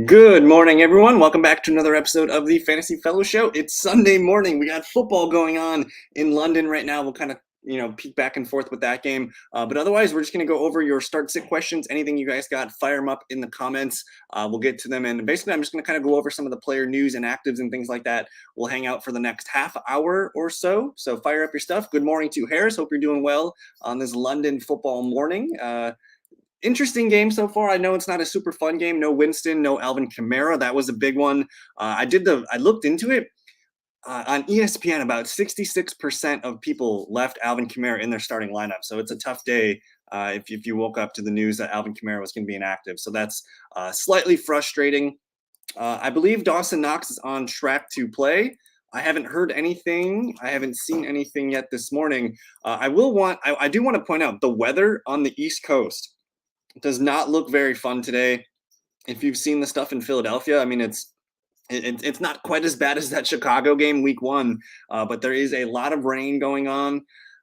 Good morning, everyone. Welcome back to another episode of the Fantasy Fellow Show. It's Sunday morning. We got football going on in London right now. We'll kind of, peek back and forth with that game. But otherwise, we're just going to go over your start-sit questions. Anything you guys got, fire them up in the comments. We'll get to them. And basically, I'm just going to kind of go over some of the player news and actives and things like that. We'll hang out for the next half hour or so. So fire up your stuff. Good morning to Harris. Hope you're doing well on this London football morning. Interesting game so far. I know it's not a super fun game. No Winston, no Alvin Kamara. That was a big one. I looked into it on ESPN. About 66% of people left Alvin Kamara in their starting lineup. So it's a tough day if you woke up to the news that Alvin Kamara was going to be inactive. So that's slightly frustrating. I believe Dawson Knox is on track to play. I haven't heard anything. I haven't seen anything yet this morning. I do want to point out the weather on the East Coast does not look very fun today. If you've seen the stuff in Philadelphia, I mean, it's not quite as bad as that Chicago game week 1, but there is a lot of rain going on.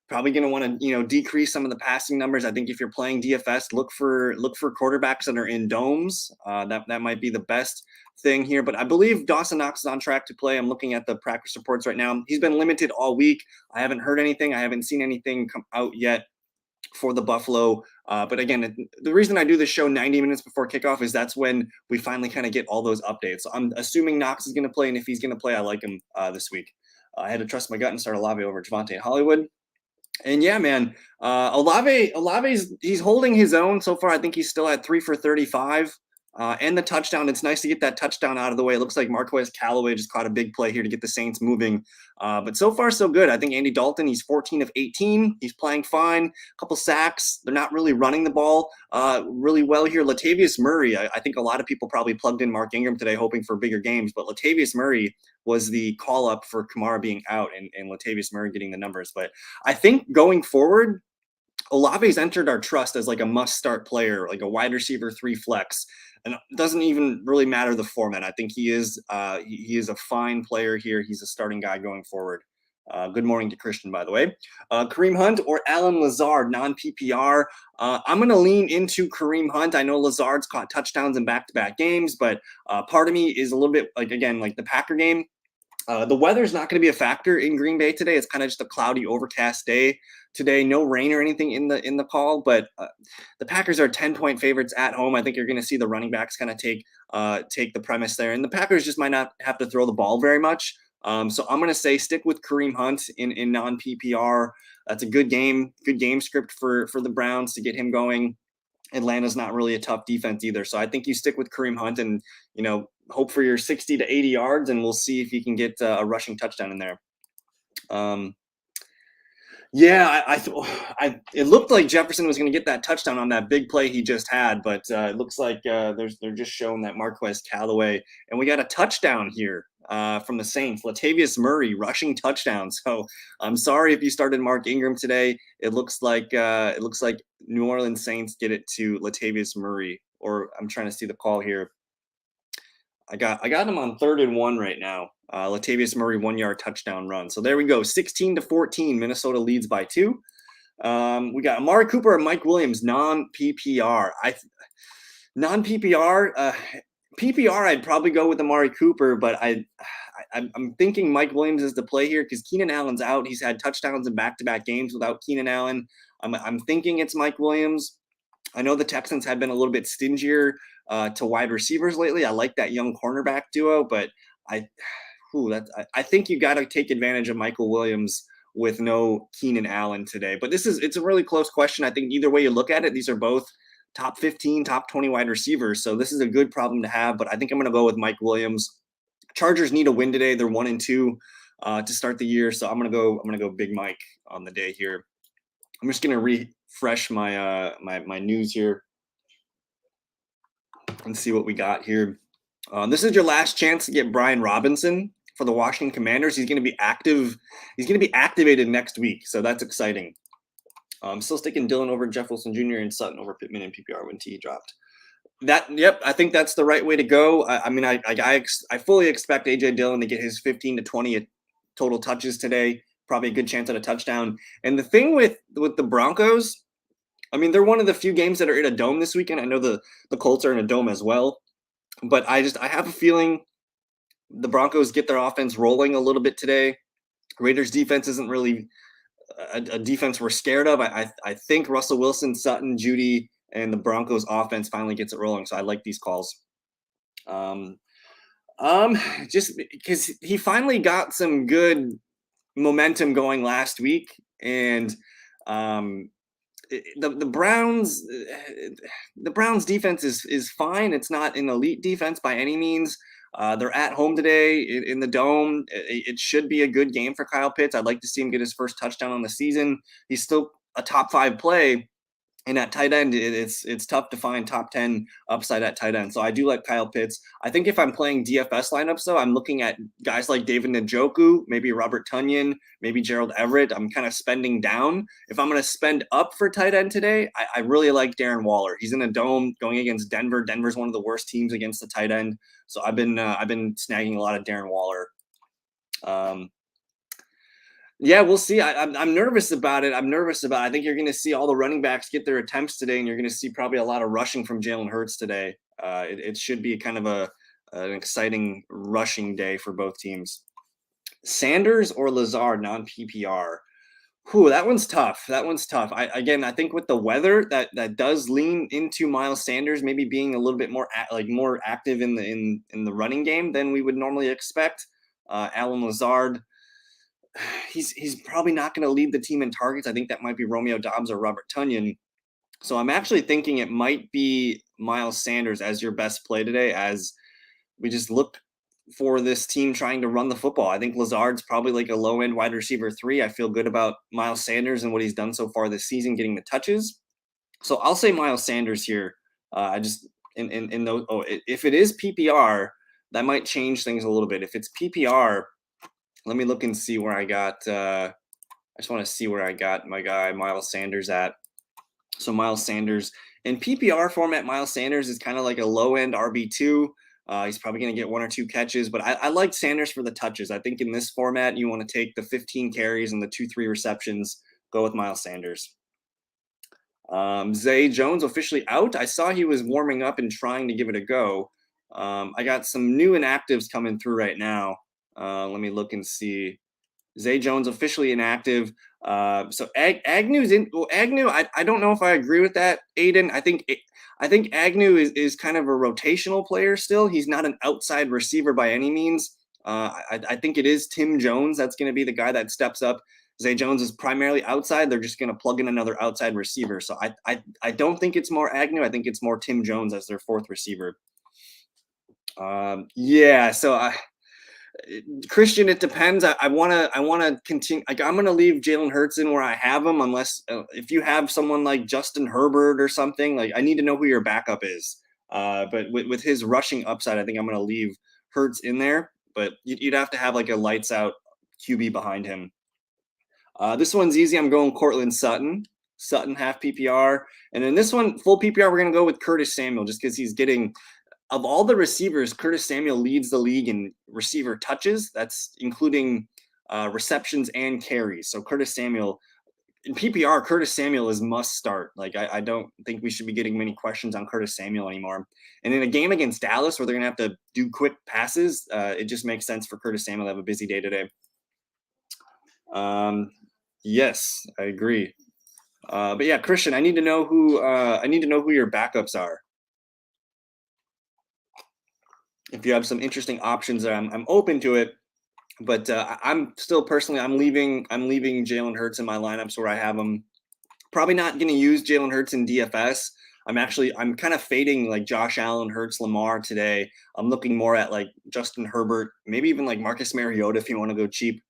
Probably going to want to decrease some of the passing numbers. I think if you're playing DFS, look for quarterbacks that are in domes. That might be the best thing here. But I believe Dawson Knox is on track to play. I'm looking at the practice reports right now. He's been limited all week. I haven't heard anything. I haven't seen anything come out yet for the Buffalo. But again, the reason I do this show 90 minutes before kickoff is that's when we finally kind of get all those updates. So I'm assuming Knox is going to play, and if he's going to play, I like him this week. I had to trust my gut and start Olave over Devonte in Hollywood. And yeah, man, Olave's he's holding his own so far. I think he's still at 3 for 35. And the touchdown. It's nice to get that touchdown out of the way. It looks like Marquez Callaway just caught a big play here to get the Saints moving. But so far, so good. I think Andy Dalton, he's 14 of 18. He's playing fine. A couple sacks. They're not really running the ball really well here. Latavius Murray, I think a lot of people probably plugged in Mark Ingram today hoping for bigger games. But Latavius Murray was the call-up for Kamara being out and Latavius Murray getting the numbers. But I think going forward, Olave's entered our trust as like a must-start player, like a wide receiver 3 flex. And it doesn't even really matter the format. I think he is a fine player here. He's a starting guy going forward. Good morning to Christian, by the way. Kareem Hunt or Alan Lazar, non-PPR. I'm going to lean into Kareem Hunt. I know Lazard's caught touchdowns in back-to-back games, but part of me is a little bit like the Packer game. The weather's not going to be a factor in Green Bay today. It's kind of just a cloudy, overcast day today. No rain or anything in the call, but the Packers are 10-point favorites at home. I think you're going to see the running backs kind of take the premise there, and the Packers just might not have to throw the ball very much. So I'm going to say stick with Kareem Hunt in non-PPR. That's a good game script for the Browns to get him going. Atlanta's not really a tough defense either. So I think you stick with Kareem Hunt and, hope for your 60 to 80 yards, and we'll see if you can get a rushing touchdown in there. It looked like Jefferson was going to get that touchdown on that big play he just had, but it looks like they're just showing that Marquez Callaway, and we got a touchdown here from the Saints. Latavius Murray rushing touchdown. So I'm sorry if you started Mark Ingram today. It looks like New Orleans Saints get it to Latavius Murray, or I'm trying to see the call here. I got him on 3rd and 1 right now. Latavius Murray 1-yard touchdown run. So there we go. 16-14. Minnesota leads by 2. We got Amari Cooper and Mike Williams, non-PPR. PPR, I'd probably go with Amari Cooper, but I'm thinking Mike Williams is the play here because Keenan Allen's out. He's had touchdowns in back-to-back games without Keenan Allen. I'm thinking it's Mike Williams. I know the Texans have been a little bit stingier to wide receivers lately. I like that young cornerback duo, but I think you got to take advantage of Michael Williams with no Keenan Allen today. But it's a really close question. I think either way you look at it, these are both top 15, top 20 wide receivers. So this is a good problem to have, but I think I'm going to go with Mike Williams. Chargers need a win today. They're 1-2 to start the year. So I'm going to go Big Mike on the day here. I'm just going to refresh my my news here and see what we got here. This is your last chance to get Brian Robinson for the Washington Commanders. He's going to be active. He's going to be activated next week, so that's exciting. I'm still sticking Dillon over Jeff Wilson Jr. and Sutton over Pittman and PPR when T dropped. I think that's the right way to go. I fully expect AJ Dillon to get his 15 to 20 total touches today. Probably a good chance at a touchdown. And the thing with the Broncos, I mean, they're one of the few games that are in a dome this weekend. I know the Colts are in a dome as well. But I have a feeling the Broncos get their offense rolling a little bit today. Raiders defense isn't really a defense we're scared of. I think Russell Wilson, Sutton, Judy, and the Broncos offense finally gets it rolling. So I like these calls. Um, um, just because he finally got some good momentum going last week, and um, the Browns the Browns defense is fine. It's not an elite defense by any means. They're at home today in the dome. It should be a good game for Kyle Pitts. I'd like to see him get his first touchdown on the season. He's still a top 5 play, and at tight end, it's tough to find top 10 upside at tight end. So I do like Kyle Pitts. I think if I'm playing DFS lineups, though, I'm looking at guys like David Njoku, maybe Robert Tunyon, maybe Gerald Everett. I'm kind of spending down. If I'm going to spend up for tight end today, I really like Darren Waller. He's in a dome going against Denver. Denver's one of the worst teams against the tight end. So I've been snagging a lot of Darren Waller. Yeah, we'll see. I'm nervous about it. I think you're going to see all the running backs get their attempts today, and you're going to see probably a lot of rushing from Jalen Hurts today. It should be kind of an exciting rushing day for both teams. Sanders or Lazar non PPR. Whew, that one's tough. I think with the weather, that does lean into Miles Sanders maybe being a little bit more more active in the running game than we would normally expect. Alan Lazard, he's probably not going to lead the team in targets. I think that might be Romeo Doubs or Robert Tunyon. So I'm actually thinking it might be Miles Sanders as your best play today, as we just look for this team trying to run the football. I think Lazard's probably like a low end wide receiver 3. I feel good about Miles Sanders and what he's done so far this season, getting the touches. So I'll say Miles Sanders here. I just in those. Oh, if it is PPR, that might change things a little bit. If it's PPR, let me look and see where I got. I just want to see where I got my guy Miles Sanders at. So Miles Sanders in PPR format, Miles Sanders is kind of like a low end RB2. He's probably going to get 1 or 2 catches, but I like Sanders for the touches. I think in this format, you want to take the 15 carries and the 2-3 receptions. Go with Miles Sanders. Zay Jones officially out. I saw he was warming up and trying to give it a go. I got some new inactives coming through right now. Let me look and see. Zay Jones officially inactive. So Agnew's in. Well, Agnew, I don't know if I agree with that, Aiden. I think Agnew is kind of a rotational player still. He's not an outside receiver by any means. I think it is Tim Jones that's going to be the guy that steps up. Zay Jones is primarily outside. They're just going to plug in another outside receiver. So I don't think it's more Agnew. I think it's more Tim Jones as their 4th receiver. Yeah. So Christian, it depends. I want to continue. Like, I'm going to leave Jalen Hurts in where I have him, unless if you have someone like Justin Herbert or something. Like, I need to know who your backup is. But with his rushing upside, I think I'm going to leave Hurts in there. But you'd have to have like a lights out QB behind him. This one's easy. I'm going Cortland Sutton. Sutton half PPR, and in this one full PPR, we're going to go with Curtis Samuel just because he's getting. Of all the receivers, Curtis Samuel leads the league in receiver touches. That's including receptions and carries. So Curtis Samuel, in PPR, Curtis Samuel is must start. Like, I don't think we should be getting many questions on Curtis Samuel anymore. And in a game against Dallas where they're going to have to do quick passes, it just makes sense for Curtis Samuel to have a busy day today. Yes, I agree. But yeah, Christian, I need to know who your backups are. If you have some interesting options there, I'm open to it. But I'm still personally, I'm leaving Jalen Hurts in my lineups where I have him. Probably not going to use Jalen Hurts in DFS. I'm kind of fading like Josh Allen, Hurts, Lamar today. I'm looking more at like Justin Herbert, maybe even like Marcus Mariota if you want to go cheap.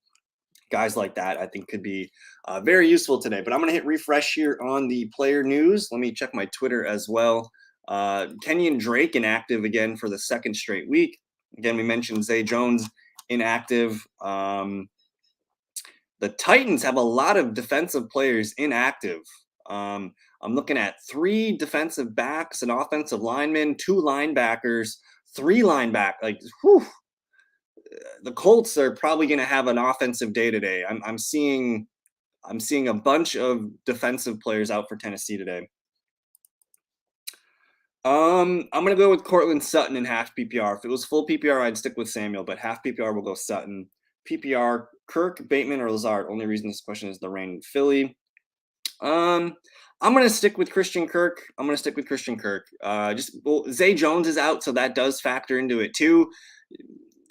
Guys like that, I think, could be very useful today. But I'm going to hit refresh here on the player news. Let me check my Twitter as well. Kenyon Drake inactive again for the 2nd straight week. Again, we mentioned Zay Jones inactive. The Titans have a lot of defensive players inactive. I'm looking at 3 defensive backs, an offensive lineman, 2 linebackers, 3 linebackers. Like, whew. The Colts are probably going to have an offensive day today. I'm seeing a bunch of defensive players out for Tennessee today. I'm gonna go with Cortland Sutton in half PPR. If it was full PPR, I'd stick with Samuel, but half PPR will go Sutton. PPR, Kirk, Bateman, or Lazard. Only reason this question is the rain in Philly. Um, I'm gonna stick with Christian Kirk. Zay Jones is out, so that does factor into it too.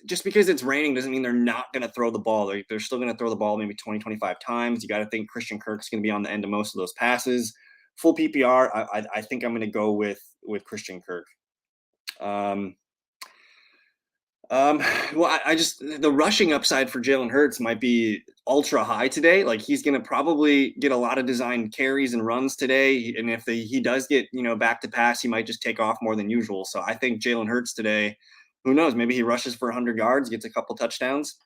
Just because it's raining doesn't mean they're not going to throw the ball. They're still going to throw the ball maybe 20, 25 times. You got to think Christian Kirk's going to be on the end of most of those passes. Full PPR, I think I'm going to go with Christian Kirk. Um, I just the rushing upside for Jalen Hurts might be ultra high today. Like he's going to probably get a lot of designed carries and runs today, and if he does get back to pass, he might just take off more than usual. So I think Jalen Hurts today, who knows? Maybe he rushes for 100 yards, gets a couple touchdowns.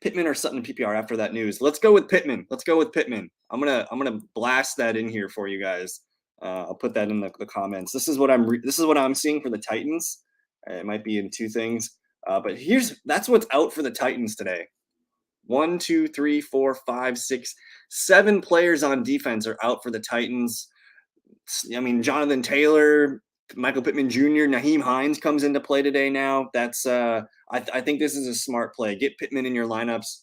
Pittman or Sutton PPR after that news. Let's go with Pittman. I'm gonna blast that in here for you guys. I'll put that in the comments. This is what I'm seeing for the Titans. It might be in two things, but that's what's out for the Titans today. 1, 2, 3, 4, 5, 6, 7 players on defense are out for the Titans. I mean, Jonathan Taylor, Michael Pittman Jr., Naheem Hines comes into play today now. That's I think this is a smart play. Get Pittman in your lineups.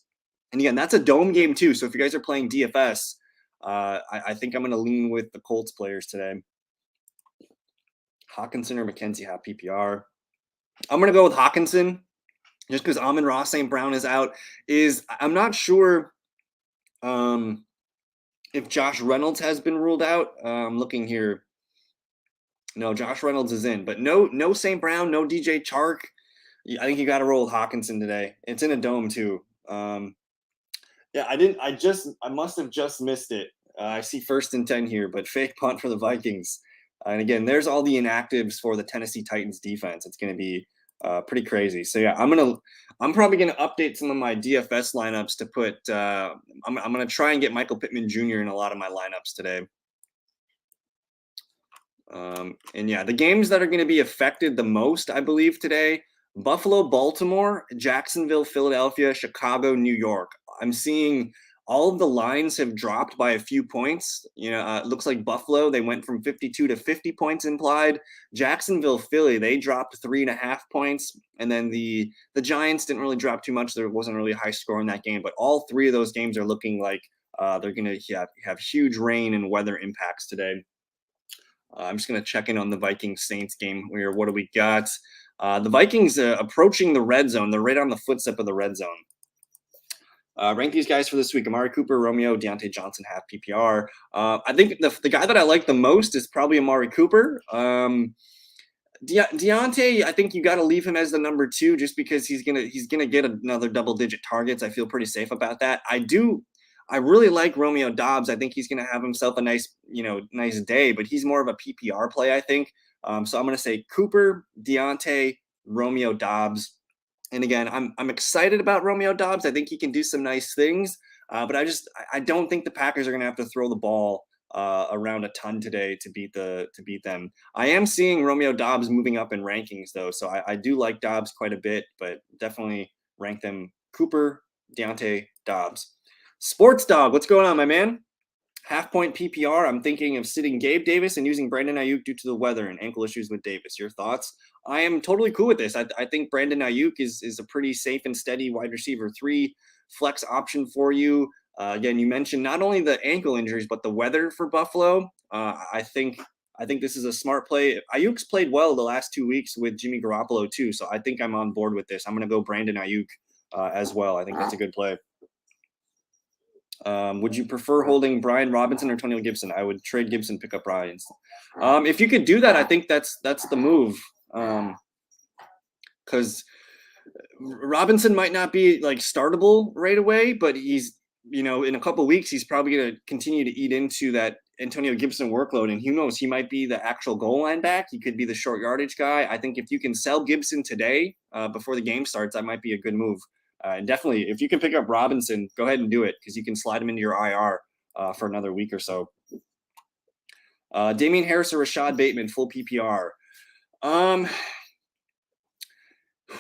And again, that's a dome game too. So if you guys are playing DFS, I think I'm going to lean with the Colts players today. Hawkinson or McKenzie have PPR. I'm going to go with Hawkinson just because Amon-Ra St. Brown is out. I'm not sure if Josh Reynolds has been ruled out. I'm looking here. No, Josh Reynolds is in, but no St. Brown, no DJ Chark. I think you got to roll with Hawkinson today. It's in a dome too. Yeah, I must have just missed it. I see 1st and 10 here, but fake punt for the Vikings. And again, there's all the inactives for the Tennessee Titans defense. It's going to be pretty crazy. So yeah, I'm probably going to update some of my DFS lineups to put. I'm going to try and get Michael Pittman Jr. in a lot of my lineups today. And yeah, the games that are going to be affected the most, I believe, today: Buffalo, Baltimore, Jacksonville, Philadelphia, Chicago, New York. I'm seeing all of the lines have dropped by a few points. It looks like Buffalo, they went from 52 to 50 points implied. Jacksonville, Philly, they dropped 3.5 points. And then the Giants didn't really drop too much. There wasn't really a high score in that game, but all 3 of those games are looking like they're going to have huge rain and weather impacts today. I'm just going to check in on the Vikings-Saints game here. What do we got? The Vikings approaching the red zone. They're right on the footstep of the red zone. Rank these guys for this week: Amari Cooper, Romeo, Deontay Johnson, half PPR. I think the guy that I like the most is probably Amari Cooper. Deontay, I think you got to leave him as the number 2 just because he's gonna get another double-digit targets. I feel pretty safe about that. I really like Romeo Doubs. I think he's going to have himself a nice day, but he's more of a PPR play, I think. So I'm going to say Cooper, Deontay, Romeo Doubs. And again, I'm excited about Romeo Doubs. I think he can do some nice things, but I don't think the Packers are going to have to throw the ball around a ton today to beat them. I am seeing Romeo Doubs moving up in rankings though, so I do like Doubs quite a bit, but definitely rank them Cooper, Deontay, Doubs. Sports Dog, what's going on, my man? Half point PPR. I'm thinking of sitting Gabe Davis and using Brandon Ayuk due to the weather and ankle issues with Davis. Your thoughts? I am totally cool with this. I think Brandon Ayuk is a pretty safe and steady wide receiver 3 flex option for you. Again, you mentioned not only the ankle injuries, but the weather for Buffalo. I think this is a smart play. Ayuk's played well the last 2 weeks with Jimmy Garoppolo too, so I think I'm on board with this. I'm going to go Brandon Ayuk as well. I think that's a good play. Would you prefer holding Brian Robinson or Antonio Gibson? I would trade Gibson, pick up Brian. If you could do that, I think that's the move. Because Robinson might not be like startable right away, but he's in a couple of weeks he's probably going to continue to eat into that Antonio Gibson workload, and who knows, he might be the actual goal line back. He could be the short yardage guy. I think if you can sell Gibson today before the game starts, that might be a good move. And definitely, if you can pick up Robinson, go ahead and do it because you can slide him into your IR for another week or so. Damian Harris or Rashad Bateman, full PPR.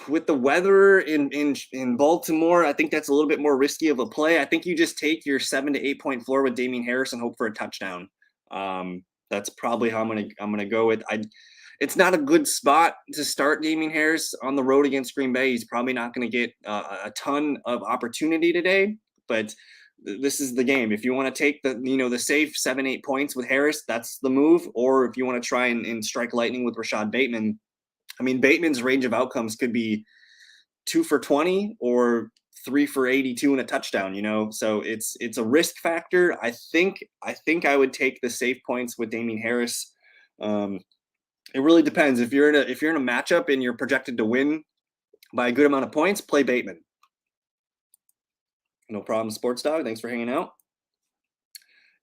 With the weather in Baltimore, I think that's a little bit more risky of a play. I think you just take your 7 to 8 point floor with Damian Harris and hope for a touchdown. That's probably how I'm gonna go with. It's not a good spot to start Damien Harris on the road against Green Bay. He's probably not going to get a ton of opportunity today, but this is the game. If you want to take the safe 7-8 points with Harris, that's the move. Or if you want to try and strike lightning with Rashad Bateman, I mean, Bateman's range of outcomes could be 2 for 20 or 3 for 82 and a touchdown. So it's a risk factor. I think I would take the safe points with Damien Harris. It really depends. If you're in a matchup and you're projected to win by a good amount of points, play Bateman. No problem, Sports Dog. Thanks for hanging out.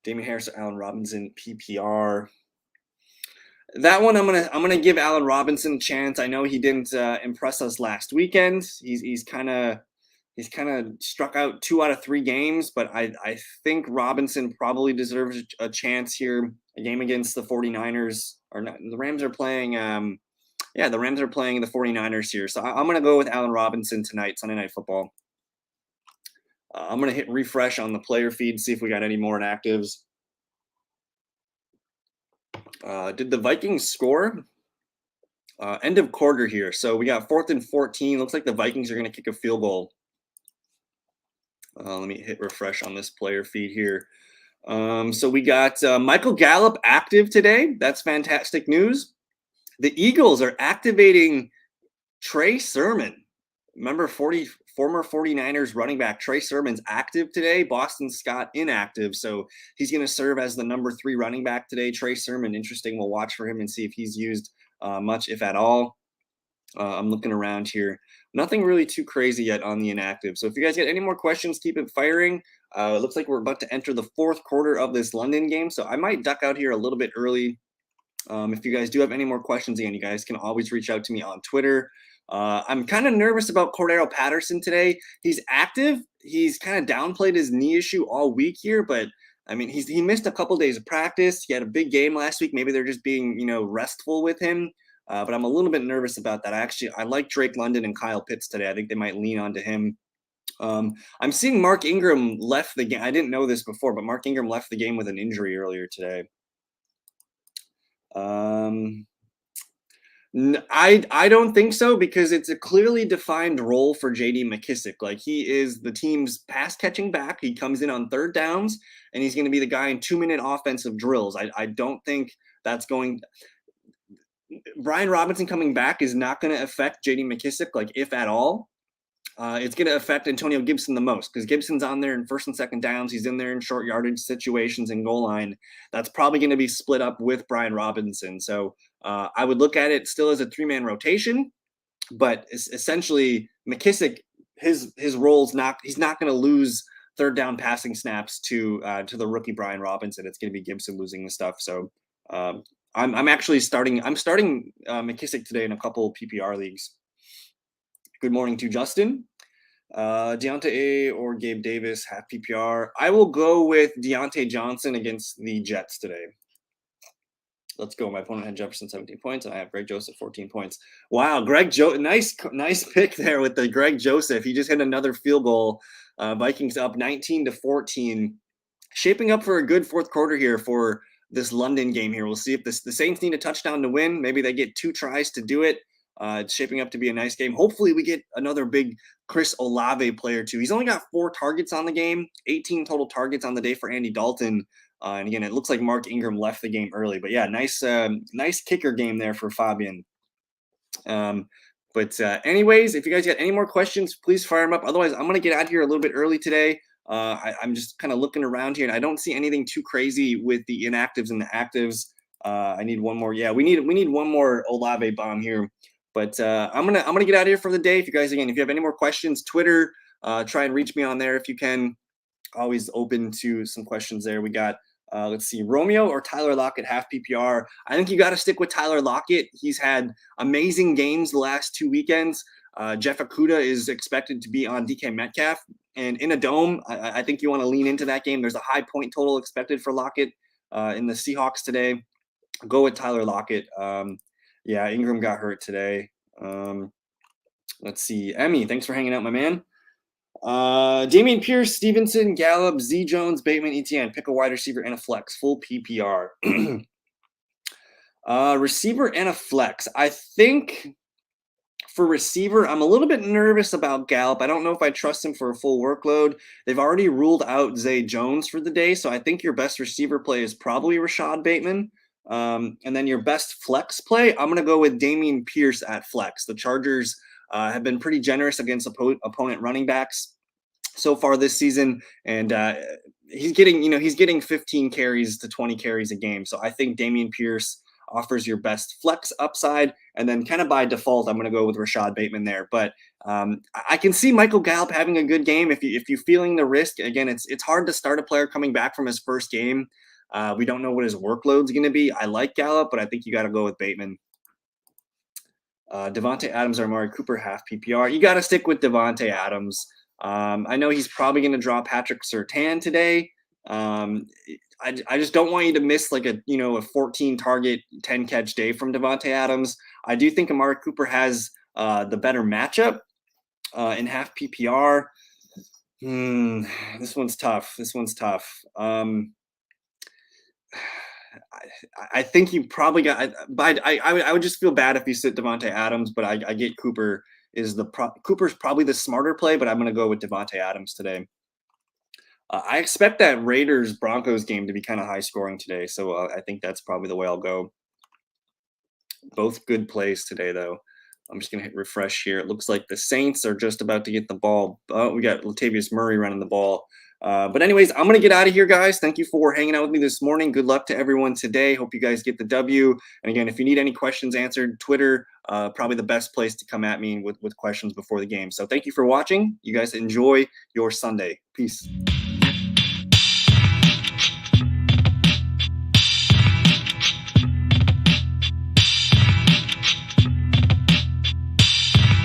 Damien Harris or Allen Robinson, PPR. That one, I'm gonna give Allen Robinson a chance. I know he didn't impress us last weekend. He's kind of struck out 2 out of 3 games, but I think Robinson probably deserves a chance here. A game against the 49ers, or not, the Rams are playing. The Rams are playing the 49ers here. So I'm going to go with Allen Robinson tonight, Sunday Night Football. I'm going to hit refresh on the player feed, see if we got any more inactives. Did the Vikings score? End of quarter here. So we got 4th and 14. Looks like the Vikings are going to kick a field goal. Let me hit refresh on this player feed here. So we got Michael Gallup active today. That's fantastic news. The Eagles are activating Trey Sermon. Remember, former 49ers running back Trey Sermon's active today. Boston Scott inactive. So he's going to serve as the number 3 running back today. Trey Sermon, interesting. We'll watch for him and see if he's used much, if at all. I'm looking around here. Nothing really too crazy yet on the inactive. So if you guys get any more questions, keep it firing. It looks like we're about to enter the 4th quarter of this London game. So I might duck out here a little bit early. If you guys do have any more questions, again, you guys can always reach out to me on Twitter. I'm kind of nervous about Cordero Patterson today. He's active. He's kind of downplayed his knee issue all week here, but I mean, he missed a couple days of practice. He had a big game last week. Maybe they're just being, restful with him. But I'm a little bit nervous about that. I like Drake London and Kyle Pitts today. I think they might lean onto him. I'm seeing Mark Ingram left the game. I didn't know this before, but Mark Ingram left the game with an injury earlier today. I don't think so, because it's a clearly defined role for J.D. McKissic. Like, he is the team's pass catching back. He comes in on 3rd downs, and he's going to be the guy in 2-minute offensive drills. I don't think that's going. Brian Robinson coming back is not going to affect J.D. McKissic, like, if at all. It's going to affect Antonio Gibson the most, because Gibson's on there in 1st and 2nd downs. He's in there in short yardage situations and goal line. That's probably going to be split up with Brian Robinson. So I would look at it still as a 3-man rotation, but essentially McKissic, his role's he's not going to lose 3rd down passing snaps to the rookie Brian Robinson. It's going to be Gibson losing the stuff. So I'm actually starting McKissic today in a couple PPR leagues. Good morning to Justin. Deontay or Gabe Davis, half PPR. I will go with Deontay Johnson against the Jets today. Let's go. My opponent had Jefferson 17 points, and I have Greg Joseph 14 points. Wow, nice pick there with the Greg Joseph. He just hit another field goal. Vikings up 19-14. Shaping up for a good 4th quarter here for this London game here. We'll see if the Saints need a touchdown to win. Maybe they get 2 tries to do it. It's shaping up to be a nice game. Hopefully we get another big Chris Olave player too. He's only got 4 targets on the game, 18 total targets on the day for Andy Dalton. And again, it looks like Mark Ingram left the game early, but yeah, nice kicker game there for Fabian. Anyways, if you guys got any more questions, please fire them up. Otherwise, I'm going to get out here a little bit early today. I'm just kind of looking around here, and I don't see anything too crazy with the inactives and the actives. I need one more. Yeah, we need one more Olave bomb here. But I'm gonna get out of here for the day. If you guys, again, if you have any more questions, Twitter, try and reach me on there if you can. Always open to some questions there. We got let's see, Romeo or Tyler Lockett, half PPR. I think you got to stick with Tyler Lockett. He's had amazing games the last 2 weekends. Jeff Okudah is expected to be on DK Metcalf, and in a dome, I think you want to lean into that game. There's a high point total expected for Lockett in the Seahawks today. Go with Tyler Lockett. Yeah, Ingram got hurt today. Let's see. Emmy, thanks for hanging out, my man. Damian Pierce, Stevenson, Gallup, Z Jones, Bateman, Etienne. Pick a wide receiver and a flex. Full PPR. Receiver and a flex. I think for receiver, I'm a little bit nervous about Gallup. I don't know if I trust him for a full workload. They've already ruled out Zay Jones for the day, so I think your best receiver play is probably Rashad Bateman. And then your best flex play, I'm going to go with Dameon Pierce at flex. The Chargers have been pretty generous against opponent running backs so far this season, and he's getting 15 carries to 20 carries a game. So I think Dameon Pierce offers your best flex upside, and then kind of by default, I'm going to go with Rashad Bateman there. But I can see Michael Gallup having a good game if you're feeling the risk. Again, it's hard to start a player coming back from his first game. We don't know what his workload's going to be. I like Gallup, but I think you got to go with Bateman. Devonte Adams or Amari Cooper half PPR. You got to stick with Devonte Adams. I know he's probably going to draw Patrick Surtain today. I just don't want you to miss like a 14 target, 10 catch day from Devonte Adams. I do think Amari Cooper has the better matchup in half PPR. This one's tough. I think you probably got. But I would just feel bad if you sit Devonte Adams, but I get Cooper Cooper's probably the smarter play, but I'm going to go with Devonte Adams today. I expect that Raiders Broncos game to be kind of high scoring today, so I think that's probably the way I'll go. Both good plays today, though. I'm just going to hit refresh here. It looks like the Saints are just about to get the ball. We got Latavius Murray running the ball. But anyways, I'm going to get out of here, guys. Thank you for hanging out with me this morning. Good luck to everyone today. Hope you guys get the W. And again, if you need any questions answered, Twitter, probably the best place to come at me with questions before the game. So thank you for watching. You guys enjoy your Sunday. Peace.